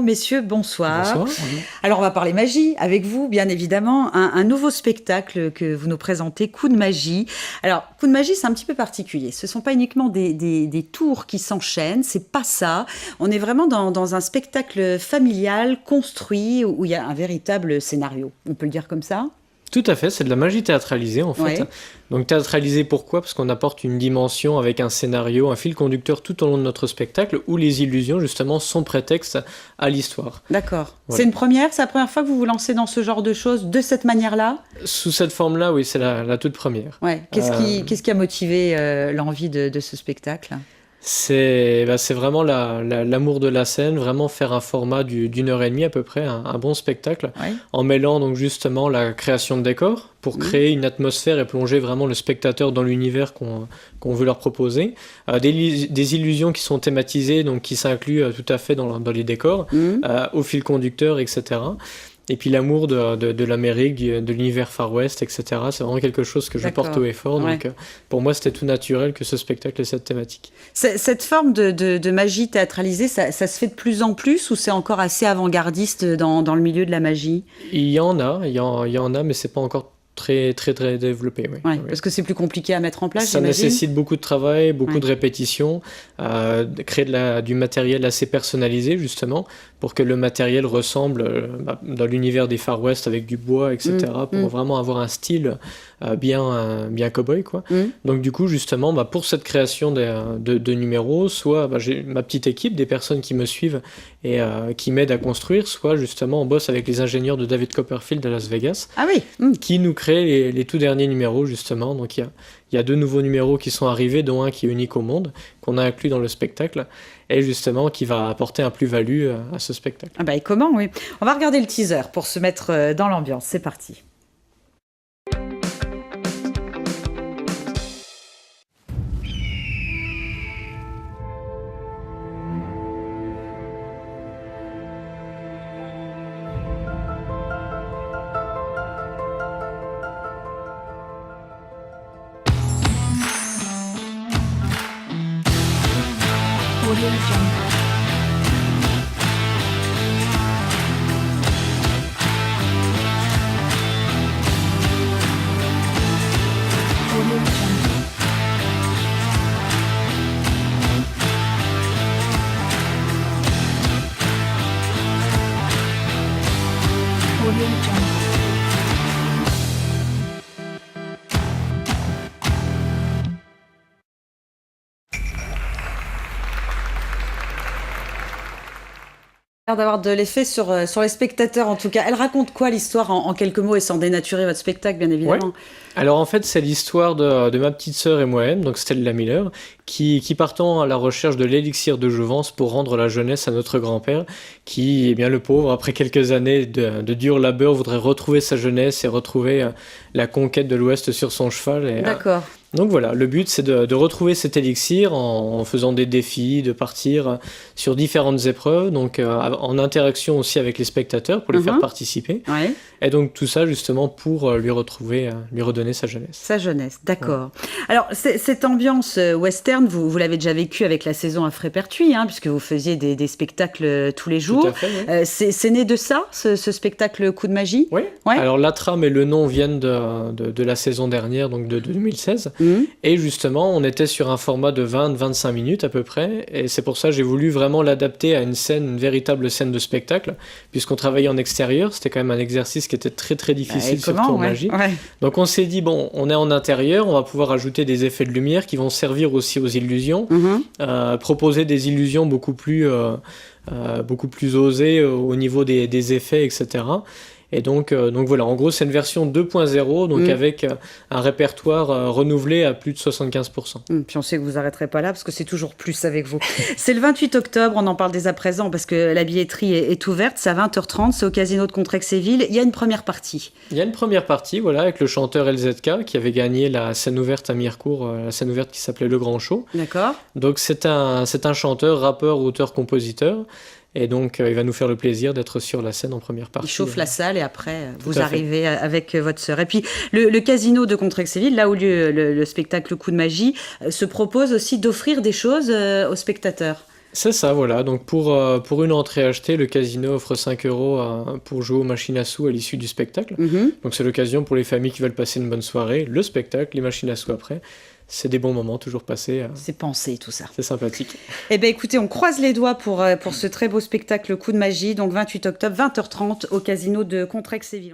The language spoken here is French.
Messieurs, bonsoir. Bonsoir. Alors, on va parler magie avec vous, bien évidemment. Un nouveau spectacle que vous nous présentez, Coup de magie. Alors, Coup de magie, c'est un petit peu particulier. Ce ne sont pas uniquement des tours qui s'enchaînent, c'est pas ça. On est vraiment dans un spectacle familial, construit, où il y a un véritable scénario. On peut le dire comme ça ? Tout à fait, c'est de la magie théâtralisée en fait. Ouais. Donc théâtralisée pourquoi ? Parce qu'on apporte une dimension avec un scénario, un fil conducteur tout au long de notre spectacle où les illusions justement sont prétexte à l'histoire. D'accord. Ouais. C'est une première ? C'est la première fois que vous vous lancez dans ce genre de choses, de cette manière-là ? Sous cette forme-là, oui, c'est la toute première. Ouais. Qu'est-ce qui a motivé l'envie de ce spectacle ? C'est vraiment l'amour de la scène, vraiment faire un format d'une heure et demie à peu près, un bon spectacle, Ouais. en mêlant donc justement la création de décors pour créer une atmosphère et plonger vraiment le spectateur dans l'univers qu'on veut leur proposer, des illusions qui sont thématisées, donc qui s'incluent tout à fait dans les décors, au fil conducteur, etc. Et puis l'amour de l'Amérique, de l'univers Far West, etc. C'est vraiment quelque chose que je D'accord. porte haut et fort. Ouais. Donc pour moi, c'était tout naturel que ce spectacle ait cette thématique. Cette forme de magie théâtralisée, ça se fait de plus en plus ou c'est encore assez avant-gardiste dans le milieu de la magie ? Il y en a, mais c'est pas encore très développé. Oui. Ouais, Oui. parce que c'est plus compliqué à mettre en place, Ça j'imagine. nécessite beaucoup de travail, beaucoup Ouais. de répétitions, de créer du matériel assez personnalisé justement pour que le matériel ressemble dans l'univers des Far West avec du bois, etc. pour vraiment avoir un style bien cow-boy quoi. Donc du coup justement pour cette création de numéros, soit j'ai ma petite équipe, des personnes qui me suivent et qui m'aident à construire, soit justement on bosse avec les ingénieurs de David Copperfield à Las Vegas Ah oui. qui nous crée les tout derniers numéros justement. Donc il y a 2 nouveaux numéros qui sont arrivés, dont un qui est unique au monde, qu'on a inclus dans le spectacle, et justement qui va apporter un plus-value à ce spectacle. Ah bah, et comment, oui. On va regarder le teaser pour se mettre dans l'ambiance. C'est parti. Audio Jungle. Audio Jungle. Audio Jungle. L'air d'avoir de l'effet sur les spectateurs, en tout cas. Elle raconte quoi, l'histoire, en quelques mots, et sans dénaturer votre spectacle, bien évidemment. Alors en fait c'est l'histoire de ma petite sœur et moi-même, donc Stella Miller, qui partant à la recherche de l'élixir de jouvence pour rendre la jeunesse à notre grand-père, qui, eh bien le pauvre, après quelques années de dur labeur, voudrait retrouver sa jeunesse et retrouver la conquête de l'Ouest sur son cheval. Et, D'accord. donc voilà, le but c'est de retrouver cet élixir en faisant des défis, de partir sur différentes épreuves, donc en interaction aussi avec les spectateurs pour les faire participer. Ouais. Et donc tout ça justement pour lui redonner sa jeunesse. Sa jeunesse, d'accord. Alors, cette ambiance western, vous l'avez déjà vécue avec la saison à Frépertuis, puisque vous faisiez des spectacles tous les jours. Tout à fait, oui. C'est né de ça, ce spectacle Coup de magie ? Oui. Ouais. Alors la trame et le nom viennent de la saison dernière, donc de 2016. Et justement, on était sur un format de 20-25 minutes à peu près. Et c'est pour ça que j'ai voulu vraiment l'adapter à une véritable scène de spectacle. Puisqu'on travaillait en extérieur, c'était quand même un exercice qui était très difficile, surtout en magie. Ouais. Donc on s'est dit, bon, on est en intérieur, on va pouvoir ajouter des effets de lumière qui vont servir aussi aux illusions. Proposer des illusions beaucoup plus osées au niveau des effets, etc. Et donc voilà, en gros c'est une version 2.0, donc avec un répertoire renouvelé à plus de 75%. Puis on sait que vous n'arrêterez pas là, parce que c'est toujours plus avec vous. C'est le 28 octobre, on en parle dès à présent, parce que la billetterie est ouverte, c'est à 20h30, c'est au Casino de Contrexéville. Il y a une première partie. Il y a une première partie, voilà, avec le chanteur LZK, qui avait gagné la scène ouverte à Mirecourt, la scène ouverte qui s'appelait Le Grand Show. D'accord. Donc c'est un chanteur, rappeur, auteur, compositeur. Et donc, il va nous faire le plaisir d'être sur la scène en première partie. Il chauffe la salle et après, vous à fait. arrivez avec votre sœur. Et puis, le casino de Contrexéville, là où lieu le spectacle Coup de magie, se propose aussi d'offrir des choses aux spectateurs. C'est ça, voilà. Donc pour une entrée achetée, le casino offre 5 euros pour jouer aux machines à sous à l'issue du spectacle. Mhm. Donc c'est l'occasion pour les familles qui veulent passer une bonne soirée, le spectacle, les machines à sous après. C'est des bons moments toujours passés. C'est pensé tout ça. C'est sympathique. Eh bien écoutez, on croise les doigts pour ce très beau spectacle Coup de magie, donc 28 octobre, 20h30 au casino de Contrex-Séville.